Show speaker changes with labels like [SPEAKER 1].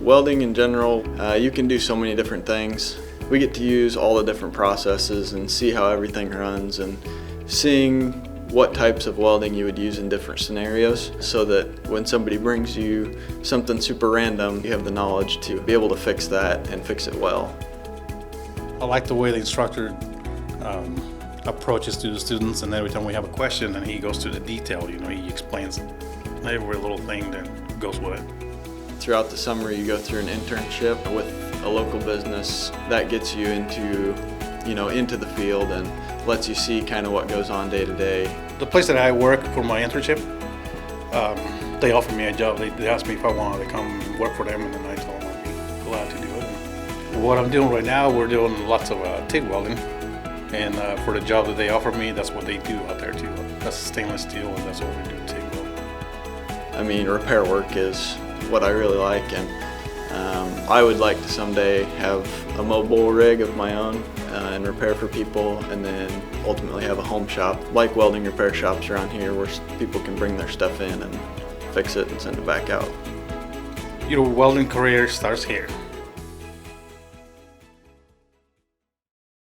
[SPEAKER 1] Welding in general, you can do so many different things. We get to use all the different processes and see how everything runs, and seeing what types of welding you would use in different scenarios, so that when somebody brings you something super random, you have the knowledge to be able to fix that and fix it well.
[SPEAKER 2] I like the way the instructor approaches to the students, and every time we have a question and he goes to the detail, he explains every little thing that goes with it.
[SPEAKER 1] Throughout the summer you go through an internship with a local business that gets you into the field and lets you see kind of what goes on day to day.
[SPEAKER 2] The place that I work for my internship, they offered me a job. They asked me if I wanted to come work for them, and then I told them I'd be glad to do it. And what I'm doing right now, we're doing lots of TIG welding, and for the job that they offered me, that's what they do out there too. That's stainless steel, and that's what we do, TIG welding.
[SPEAKER 1] I mean, repair work is what I really like, and I would like to someday have a mobile rig of my own and repair for people, and then ultimately have a home shop like welding repair shops around here where people can bring their stuff in and fix it and send it back out.
[SPEAKER 2] Your welding career starts here.